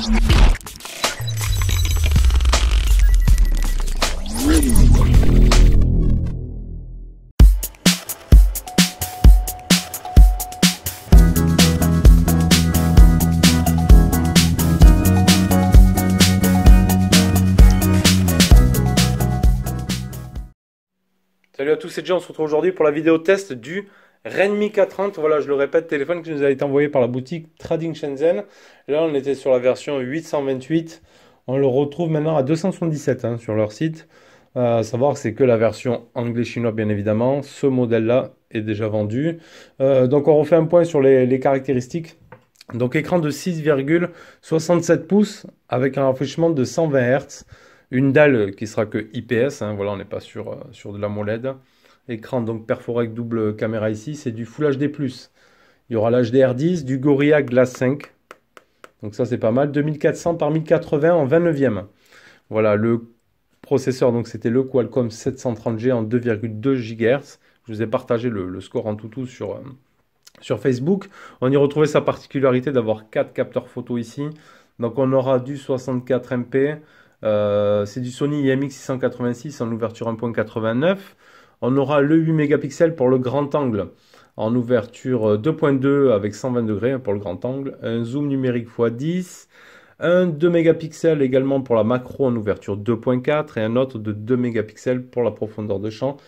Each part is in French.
Salut à tous, c'est Jay, on se retrouve aujourd'hui pour la vidéo test du Redmi K30. Voilà, je le répète, téléphone qui nous a été envoyé par la boutique Trading Shenzhen. Là, on était sur la version 828. On le retrouve maintenant à 277 sur leur site. À savoir que c'est que la version anglais-chinois, bien évidemment. Ce modèle-là est déjà vendu. Donc, on refait un point sur les caractéristiques. Donc, écran de 6,67 pouces avec un rafraîchissement de 120 Hz. Une dalle qui sera que IPS, voilà, on n'est pas sur de la MOLED. Écran donc perforé avec double caméra ici, c'est du Full HD+. Il y aura l'HDR10, du Gorilla Glass 5. Donc ça c'est pas mal. 2400 par 1080 en 29e. Voilà, le processeur, donc c'était le Qualcomm 730G en 2,2 GHz. Je vous ai partagé le score en tout sur Facebook. On y retrouvait sa particularité d'avoir 4 capteurs photo ici. Donc on aura du 64 MP. C'est du Sony IMX686 en ouverture 1.89. On aura le 8 mégapixels pour le grand angle en ouverture 2.2 avec 120 degrés pour le grand angle. Un zoom numérique x10. Un 2 mégapixels également pour la macro en ouverture 2.4 et un autre de 2 mégapixels pour la profondeur de champ.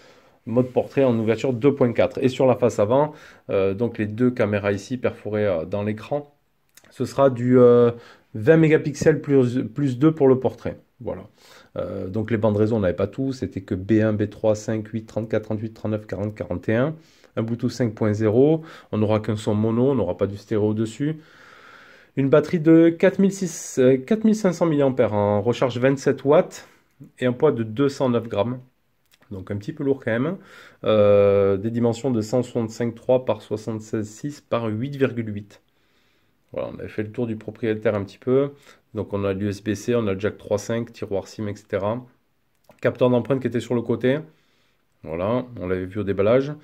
Mode portrait en ouverture 2.4. Et sur la face avant, donc les deux caméras ici perforées dans l'écran, ce sera du 20 mégapixels plus 2 pour le portrait. Voilà. Donc les bandes réseau, on n'avait pas tout. C'était que B1, B3, 5, 8, 34, 38, 39, 40, 41. Un Bluetooth 5.0. On n'aura qu'un son mono, on n'aura pas du stéréo dessus. Une batterie de 4500 mAh en recharge 27 watts et un poids de 209 grammes. Donc un petit peu lourd quand même. Des dimensions de 165,3 par 76,6 par 8,8. Voilà, on avait fait le tour du propriétaire un petit peu. Donc on a l'USB-C, on a le jack 3.5, tiroir SIM, etc. Capteur d'empreinte qui était sur le côté. Voilà, on l'avait vu au déballage.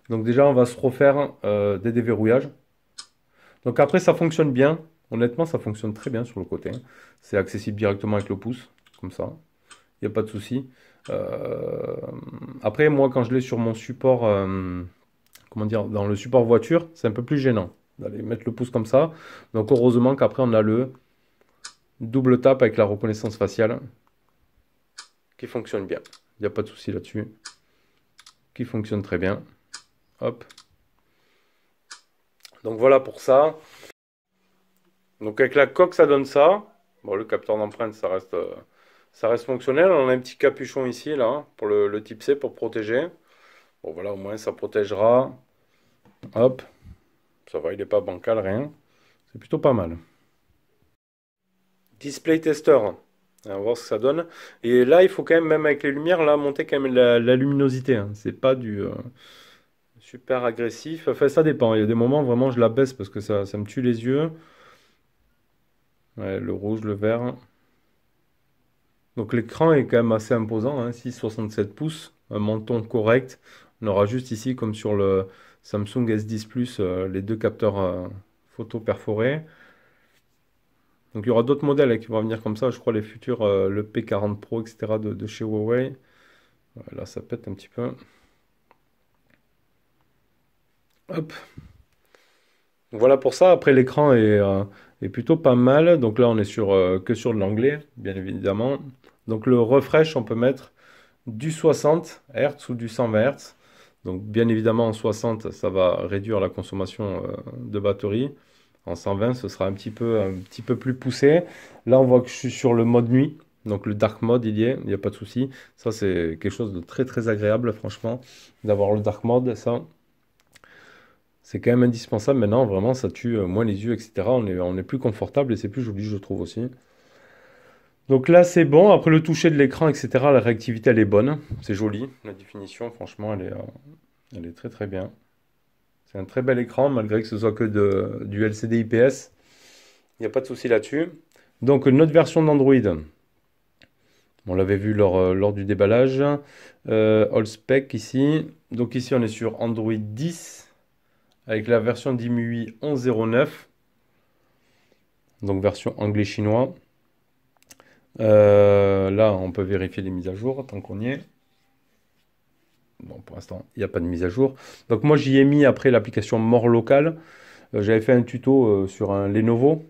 Donc déjà, on va se refaire des déverrouillages. Donc après, ça fonctionne bien. Honnêtement, ça fonctionne très bien sur le côté. C'est accessible directement avec le pouce, comme ça. Il n'y a pas de souci. Après, moi, quand je l'ai sur mon support, comment dire, dans le support voiture, c'est un peu plus gênant d'aller mettre le pouce comme ça. Donc heureusement qu'après on a le double tap avec la reconnaissance faciale qui fonctionne bien. Il n'y a pas de souci là-dessus. Qui fonctionne très bien. Hop. Donc voilà pour ça. Donc avec la coque ça donne ça. Bon, le capteur d'empreinte ça reste fonctionnel. On a un petit capuchon ici là pour le type C pour protéger. Bon voilà, au moins ça protégera. Hop. Ça va, il n'est pas bancal, rien. C'est plutôt pas mal. Display tester. On va voir ce que ça donne. Et là, il faut quand même avec les lumières, là, monter quand même la luminosité. C'est pas du super agressif. Enfin, ça dépend. Il y a des moments, vraiment, je la baisse parce que ça me tue les yeux. Ouais, le rouge, le vert. Donc l'écran est quand même assez imposant. 6,67 pouces. Un menton correct. On aura juste ici, comme sur le Samsung S10 Plus, les deux capteurs photo perforés. Donc il y aura d'autres modèles qui vont venir comme ça, je crois les futurs, le P40 Pro, etc. de chez Huawei. Là ça pète un petit peu. Hop. Donc, voilà pour ça, après l'écran est plutôt pas mal. Donc là on est que sur de l'anglais, bien évidemment. Donc le refresh, on peut mettre du 60 Hz ou du 120 Hz. Donc bien évidemment en 60, ça va réduire la consommation de batterie. En 120, ce sera un petit peu plus poussé. Là, on voit que je suis sur le mode nuit. Donc le dark mode, il n'y a pas de souci. Ça, c'est quelque chose de très très agréable, franchement, d'avoir le dark mode. Ça, c'est quand même indispensable. Maintenant, vraiment, ça tue moins les yeux, etc. On est plus confortable et c'est plus joli, je trouve aussi. Donc là, c'est bon. Après le toucher de l'écran, etc., la réactivité, elle est bonne. C'est joli. La définition, franchement, elle est très très bien. C'est un très bel écran, malgré que ce soit que du LCD IPS. Il n'y a pas de souci là-dessus. Donc, notre version d'Android, on l'avait vu lors du déballage. All spec ici. Donc ici, on est sur Android 10 avec la version d'IMUI 11.09. Donc version anglais-chinois. Là, on peut vérifier les mises à jour tant qu'on y est. Bon, pour l'instant, il n'y a pas de mise à jour. Donc moi, j'y ai mis après l'application More Local. J'avais fait un tuto sur un Lenovo.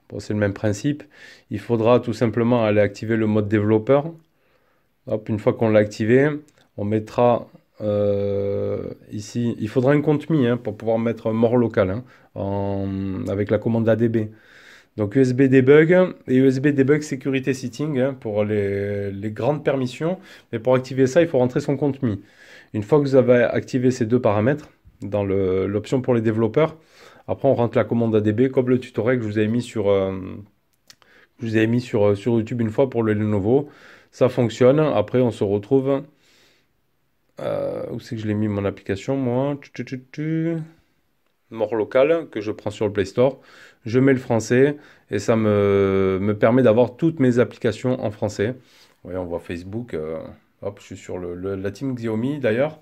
Bon, c'est le même principe. Il faudra tout simplement aller activer le mode développeur. Hop, une fois qu'on l'a activé, on mettra ici. Il faudra un compte Mi hein, pour pouvoir mettre More Local hein, avec la commande ADB. Donc USB Debug et USB Debug Sécurité Setting hein, pour les grandes permissions. Mais pour activer ça, il faut rentrer son compte Mi. Une fois que vous avez activé ces deux paramètres dans l'option pour les développeurs, après on rentre la commande ADB comme le tutoriel que je vous avais mis sur YouTube une fois pour le Lenovo. Ça fonctionne. Après, on se retrouve. Où c'est que je l'ai mis mon application, moi? More Local, que je prends sur le Play Store. Je mets le français et ça me permet d'avoir toutes mes applications en français. Oui, on voit Facebook. Hop, je suis sur la team Xiaomi d'ailleurs.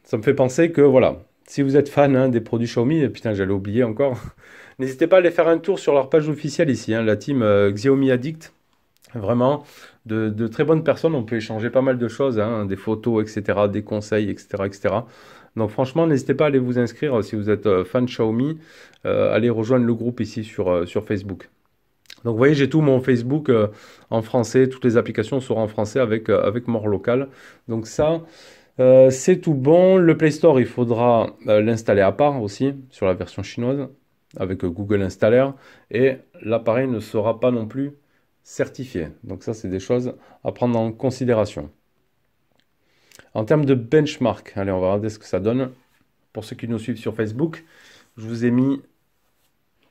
Ça me fait penser que voilà, si vous êtes fan hein, des produits Xiaomi, et putain, j'allais oublier encore, n'hésitez pas à aller faire un tour sur leur page officielle ici, hein, la team Xiaomi Addict. Vraiment, de très bonnes personnes, on peut échanger pas mal de choses, hein, des photos, etc., des conseils, etc., etc. Donc franchement, n'hésitez pas à aller vous inscrire si vous êtes fan Xiaomi, allez rejoindre le groupe ici sur Facebook. Donc vous voyez, j'ai tout mon Facebook en français, toutes les applications seront en français avec More Local. Donc ça, c'est tout bon. Le Play Store, il faudra l'installer à part aussi sur la version chinoise avec Google Installer et l'appareil ne sera pas non plus certifié. Donc ça, c'est des choses à prendre en considération. En termes de benchmark, allez, on va regarder ce que ça donne. Pour ceux qui nous suivent sur Facebook, je vous ai mis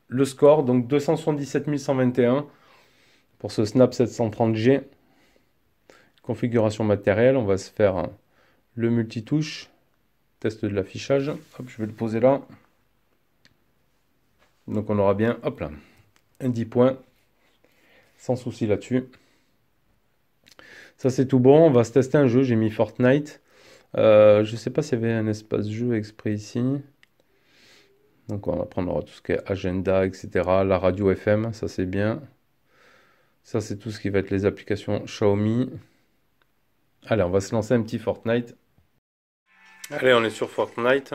le score, donc 277 121 pour ce Snap 730G. Configuration matérielle, on va se faire le multitouche, test de l'affichage. Hop, je vais le poser là. Donc on aura bien, hop là, un 10 points, sans souci là-dessus. Ça c'est tout bon, on va se tester un jeu, j'ai mis Fortnite. Je ne sais pas s'il y avait un espace jeu exprès ici. Donc on va prendre tout ce qui est agenda, etc. La radio FM, ça c'est bien. Ça c'est tout ce qui va être les applications Xiaomi. Allez, on va se lancer un petit Fortnite. Allez, on est sur Fortnite.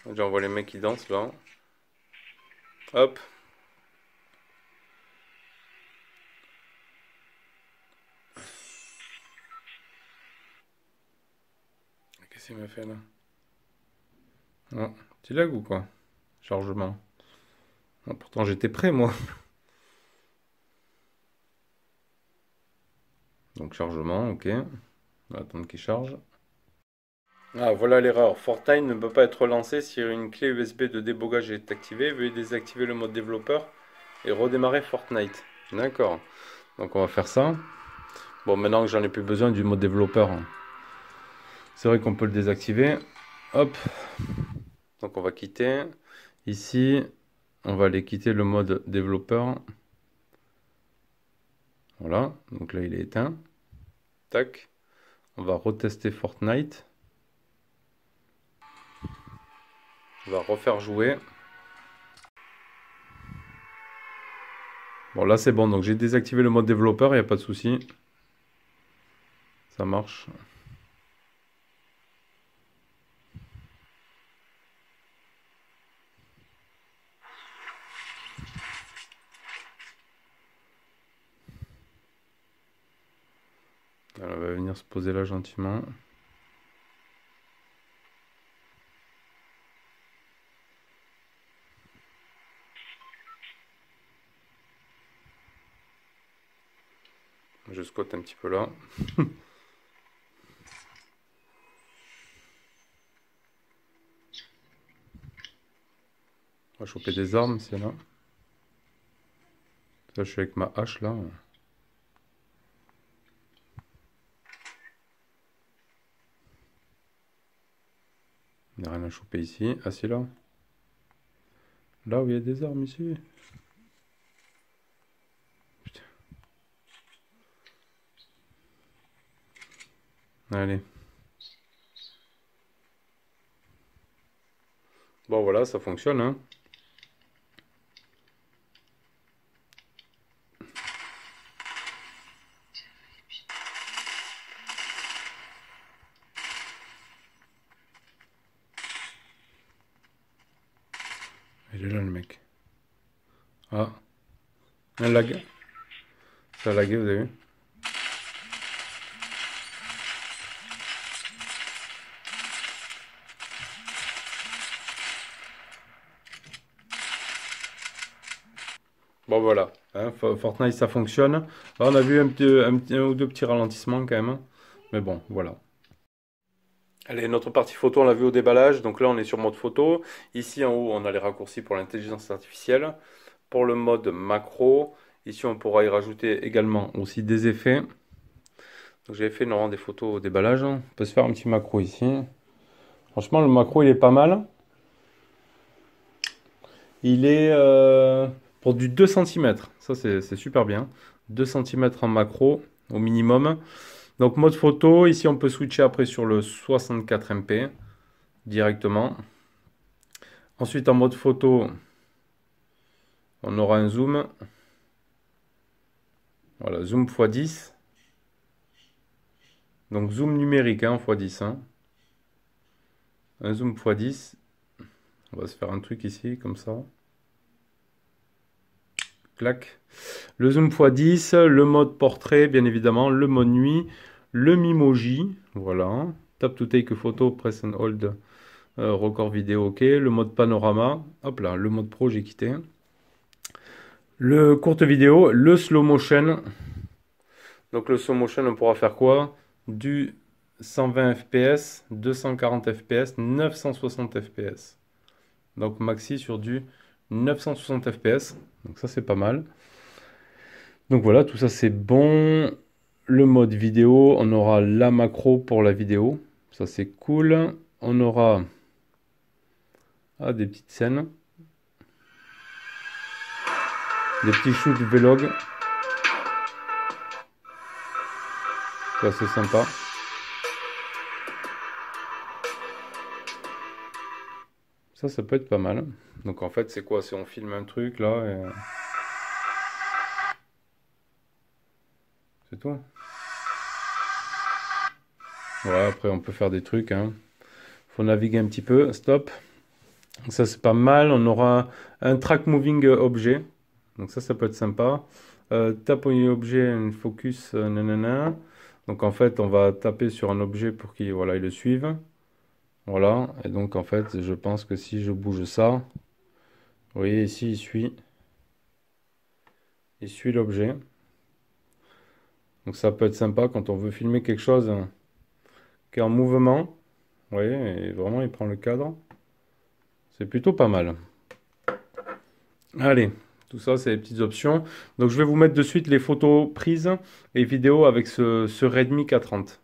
Déjà on voit les mecs qui dansent là. Hop. Qu'est-ce qu'il m'a fait là? Oh, petit lag ou quoi? Chargement. Oh, pourtant j'étais prêt moi. Donc chargement, ok. On va attendre qu'il charge. Ah, voilà l'erreur. Fortnite ne peut pas être lancé si une clé USB de débogage est activée. Veuillez désactiver le mode développeur et redémarrer Fortnite. D'accord. Donc on va faire ça. Bon, maintenant que j'en ai plus besoin du mode développeur, c'est vrai qu'on peut le désactiver. Hop. Donc on va quitter. Ici, on va aller quitter le mode développeur. Voilà. Donc là, il est éteint. Tac. On va retester Fortnite. On va refaire jouer. Bon, là c'est bon. Donc j'ai désactivé le mode développeur, il n'y a pas de souci. Ça marche. Alors, on va venir se poser là gentiment. Je squatte un petit peu là. On va choper des armes, c'est là. Ça, je suis avec ma hache là. Il n'y a rien à choper ici. Ah, c'est là. Là où il y a des armes ici. Putain. Allez. Bon, voilà, ça fonctionne, hein. Il est là le mec. Ah, un lag. Ça a lagué, vous avez vu? Bon voilà, hein, Fortnite ça fonctionne. Là, on a vu un ou deux petits ralentissements quand même. Mais bon, voilà. Allez, notre partie photo, on l'a vu au déballage. Donc là, on est sur mode photo. Ici en haut, on a les raccourcis pour l'intelligence artificielle. Pour le mode macro, ici, on pourra y rajouter également aussi des effets. Donc j'avais fait normalement des photos au déballage. On peut se faire un petit macro ici. Franchement, le macro, il est pas mal. Il est pour du 2 cm. Ça, c'est super bien. 2 cm en macro au minimum. Donc mode photo, ici on peut switcher après sur le 64 MP directement. Ensuite en mode photo, on aura un zoom. Voilà, zoom x10. Donc zoom numérique hein, x10. Hein. Un zoom x10. On va se faire un truc ici comme ça. Clac. Le zoom x10, le mode portrait bien évidemment, le mode nuit, le Mimoji, voilà. Tap to take a photo, press and hold, record vidéo, ok. Le mode panorama, hop là, le mode pro j'ai quitté. Le courte vidéo, le slow motion. Donc le slow motion, on pourra faire quoi? Du 120 fps, 240 fps, 960 fps. Donc maxi sur du 960 fps. Donc ça c'est pas mal. Donc voilà, tout ça c'est bon. Le mode vidéo, on aura la macro pour la vidéo. Ça c'est cool. On aura des petites scènes. Des petits shoots vlog. C'est assez sympa. Ça peut être pas mal. Donc en fait c'est quoi? C'est on filme un truc là et... C'est tout. Ouais, après on peut faire des trucs. Hein. Faut naviguer un petit peu. Stop. Donc ça c'est pas mal. On aura un track moving objet. Donc ça peut être sympa. Tape au objet, un focus, nanana. Donc en fait on va taper sur un objet pour qu'il voilà, il le suive. Voilà. Et donc en fait je pense que si je bouge ça, vous voyez ici il suit l'objet. Donc ça peut être sympa quand on veut filmer quelque chose qui est en mouvement. Vous voyez, et vraiment il prend le cadre. C'est plutôt pas mal. Allez, tout ça c'est les petites options. Donc je vais vous mettre de suite les photos prises et vidéos avec ce Redmi K30.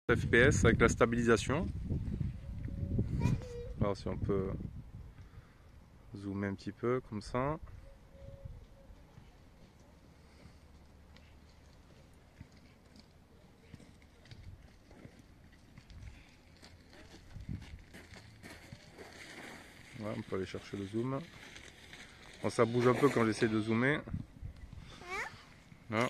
FPS avec la stabilisation. Alors si on peut zoomer un petit peu comme ça. Ouais, on peut aller chercher le zoom. Bon, ça bouge un peu quand j'essaie de zoomer. Ah.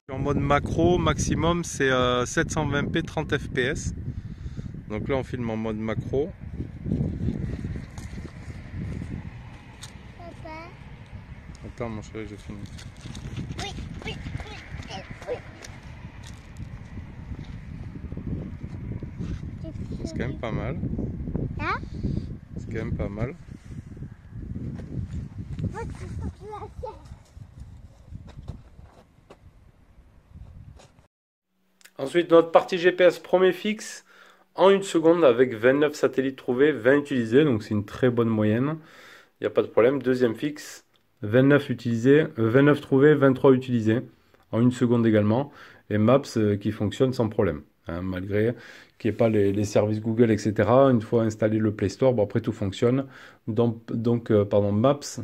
En mode macro, maximum c'est 720p 30 fps. Donc là on filme en mode macro. Papa. Attends mon chéri, je filme. Oui, oui, oui, oui. C'est quand même pas mal. Hein? C'est quand même pas mal. Ensuite, notre partie GPS premier fixe en 1 seconde avec 29 satellites trouvés, 20 utilisés, donc c'est une très bonne moyenne. Il n'y a pas de problème. Deuxième fixe, 29 utilisés, 29 trouvés, 23 utilisés en 1 seconde également. Et Maps qui fonctionne sans problème, hein, malgré qu'il n'y ait pas les services Google, etc. Une fois installé le Play Store, bon, après tout fonctionne. Pardon, Maps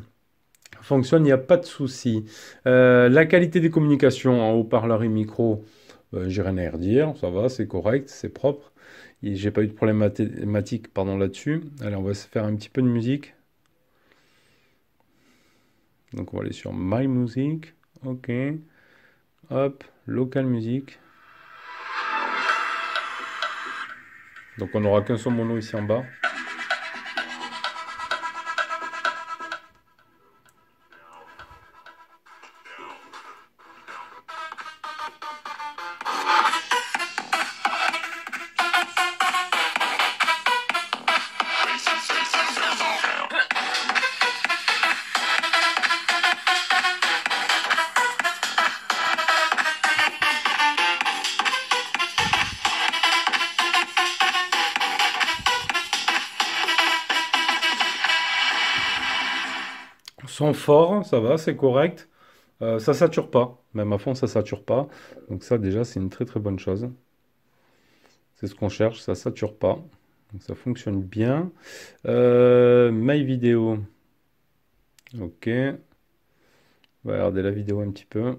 fonctionne, il n'y a pas de souci. La qualité des communications en haut-parleur et micro, j'ai rien à redire, ça va, c'est correct, c'est propre. J'ai pas eu de problématique là-dessus. Allez, on va se faire un petit peu de musique. Donc on va aller sur My Music, ok, hop, Local Music. Donc on n'aura qu'un son mono ici en bas. Son fort, ça va, c'est correct. Ça sature pas, même à fond ça sature pas. Donc ça déjà c'est une très très bonne chose. C'est ce qu'on cherche, ça sature pas. Donc ça fonctionne bien. My Vidéo. Ok. On va regarder la vidéo un petit peu.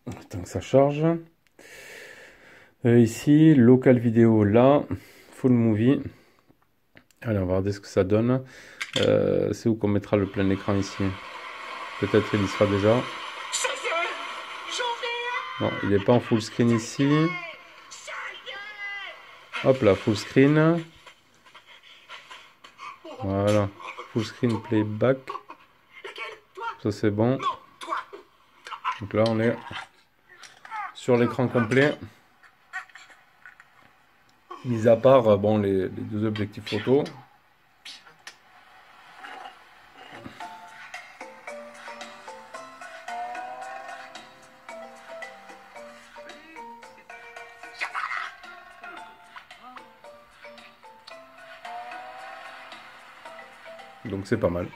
Attends que ça charge. Ici, local vidéo là, full movie. Allez, on va regarder ce que ça donne. C'est où qu'on mettra le plein écran ici? Peut-être il y sera déjà. Non, il n'est pas en full screen ici. Hop là, full screen. Voilà, full screen playback. Ça c'est bon. Donc là on est sur l'écran complet. Mis à part bon, les deux objectifs photo. Donc c'est pas mal.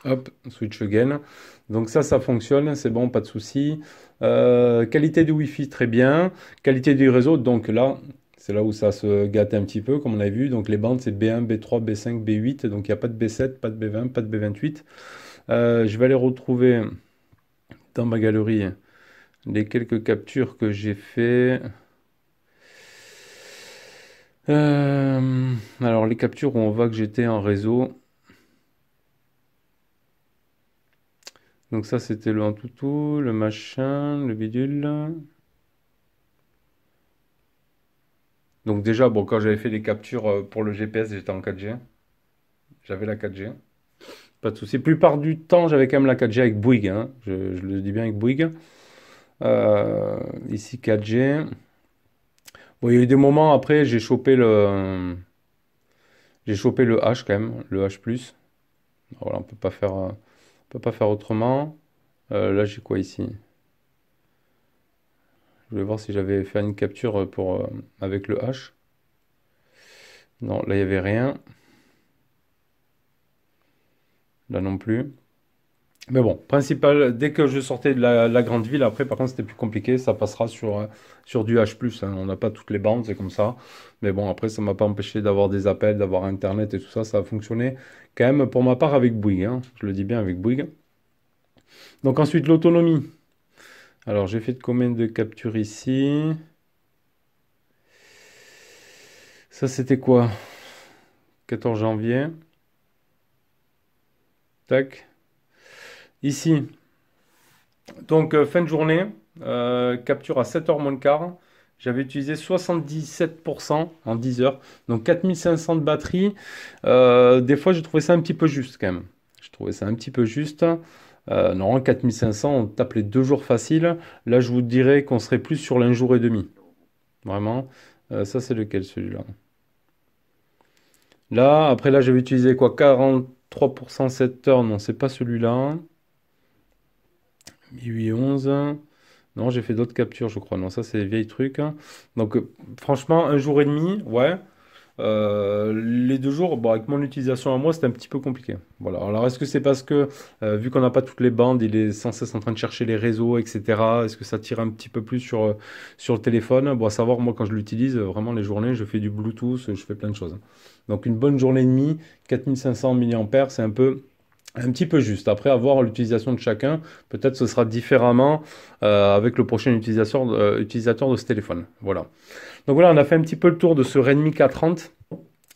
Hop, switch again. Donc ça fonctionne, c'est bon, pas de souci. Qualité du Wi-Fi, très bien. Qualité du réseau, donc là, c'est là où ça se gâte un petit peu, comme on a vu. Donc les bandes, c'est B1, B3, B5, B8. Donc il n'y a pas de B7, pas de B20, pas de B28. Je vais aller retrouver dans ma galerie les quelques captures que j'ai fait. Alors les captures où on voit que j'étais en réseau. Donc ça c'était le Antutu, le machin, le bidule. Donc déjà, bon, quand j'avais fait les captures pour le GPS, j'étais en 4G. J'avais la 4G. Pas de souci. Plupart du temps, j'avais quand même la 4G avec Bouygues, hein. Je le dis bien avec Bouygues. Ici 4G. Bon, il y a eu des moments après, j'ai chopé le H quand même, le H+. Voilà, on peut pas faire peut pas faire autrement. Là, j'ai quoi ici? Je voulais voir si j'avais fait une capture pour, avec le H. Non, là, il n'y avait rien. Là non plus. Mais bon, principal, dès que je sortais de la grande ville, après, par contre, c'était plus compliqué. Ça passera sur du H+, hein. On n'a pas toutes les bandes, c'est comme ça. Mais bon, après, ça m'a pas empêché d'avoir des appels, d'avoir Internet et tout ça. Ça a fonctionné quand même, pour ma part, avec Bouygues, hein. Je le dis bien, avec Bouygues. Donc ensuite, l'autonomie. Alors, j'ai fait combien de captures ici? Ça, c'était quoi? 14 janvier. Tac. Ici, donc fin de journée, capture à 7h moins le quart. J'avais utilisé 77% en 10 heures. Donc 4500 de batterie. Des fois, j'ai trouvé ça un petit peu juste quand même. Je trouvais ça un petit peu juste. Normalement, 4500, on tape les 2 jours faciles. Là, je vous dirais qu'on serait plus sur l'un jour et demi. Vraiment. Ça, c'est lequel celui-là? Là, après, là, j'avais utilisé quoi? 43% 7 heures. Non, c'est pas celui-là. 811. Non, j'ai fait d'autres captures, je crois. Non, ça, c'est les vieilles trucs, hein. Donc, franchement, un jour et demi, ouais. Les 2 jours, bon, avec mon utilisation à moi, c'était un petit peu compliqué. Voilà. Alors, est-ce que c'est parce que, vu qu'on n'a pas toutes les bandes, il est sans cesse en train de chercher les réseaux, etc. Est-ce que ça tire un petit peu plus sur le téléphone? Bon, à savoir, moi, quand je l'utilise, vraiment, les journées, je fais du Bluetooth, je fais plein de choses. Donc, une bonne journée et demie, 4500 mAh, c'est un petit peu juste. Après, avoir l'utilisation de chacun, peut-être ce sera différemment avec le prochain utilisateur de ce téléphone. Voilà. Donc voilà, on a fait un petit peu le tour de ce Redmi K30.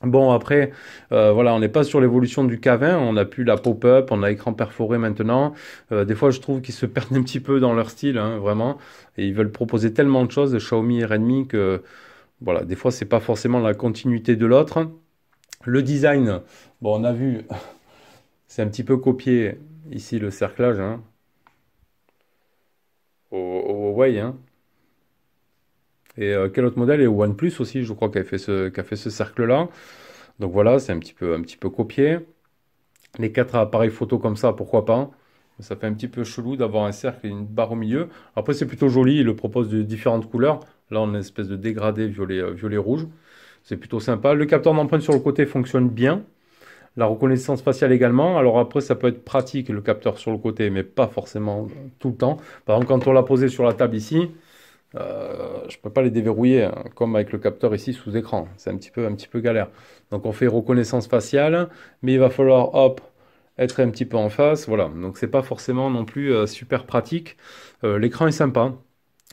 Bon, après, voilà, on n'est pas sur l'évolution du K20. On a plus la pop-up, on a écran perforé maintenant. Des fois, je trouve qu'ils se perdent un petit peu dans leur style, hein, vraiment. Et ils veulent proposer tellement de choses, Xiaomi et Redmi, que voilà, des fois, c'est pas forcément la continuité de l'autre. Le design, bon, on a vu. C'est un petit peu copié ici le cerclage, hein, au Huawei, hein. Et quel autre modèle? Et au OnePlus aussi, je crois, qui a fait ce cercle-là. Donc voilà, c'est un petit peu copié. Les 4 appareils photo comme ça, pourquoi pas? Ça fait un petit peu chelou d'avoir un cercle et une barre au milieu. Après, c'est plutôt joli, il le propose de différentes couleurs. Là, on a une espèce de dégradé violet-rouge. C'est plutôt sympa. Le capteur d'empreinte sur le côté fonctionne bien. La reconnaissance faciale également. Alors après, ça peut être pratique le capteur sur le côté, mais pas forcément tout le temps. Par exemple, quand on l'a posé sur la table ici, je ne peux pas les déverrouiller, hein, comme avec le capteur ici sous écran. C'est un petit peu galère. Donc on fait reconnaissance faciale, mais il va falloir, hop, être un petit peu en face. Voilà. Donc c'est pas forcément non plus super pratique. L'écran est sympa.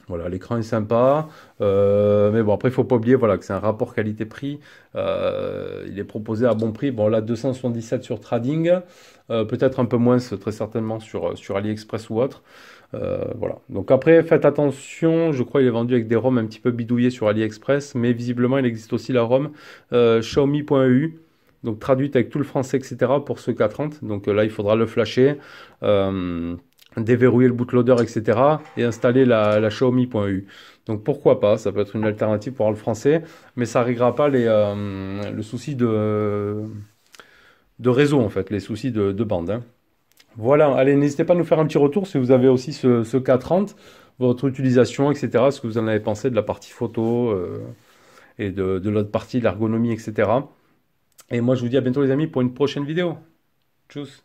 Voilà, l'écran est sympa, mais bon, après, il faut pas oublier, voilà, que c'est un rapport qualité-prix. Il est proposé à bon prix. Bon, là, 277 sur Trading, peut-être un peu moins, très certainement, sur AliExpress ou autre. Voilà. Donc après, faites attention, je crois qu'il est vendu avec des ROM un petit peu bidouillés sur AliExpress, mais visiblement, il existe aussi la ROM Xiaomi.eu, donc traduite avec tout le français, etc., pour ce K30. Donc là, il faudra le flasher. Déverrouiller le bootloader, etc. et installer la Xiaomi.eu. Donc pourquoi pas, ça peut être une alternative pour le français, mais ça ne réglera pas le souci de réseau, en fait, les soucis de bande, hein. Voilà, allez, n'hésitez pas à nous faire un petit retour si vous avez aussi ce K30, votre utilisation, etc. Ce que vous en avez pensé de la partie photo et de l'autre partie, l'ergonomie, etc. Et moi, je vous dis à bientôt les amis pour une prochaine vidéo. Tchuss!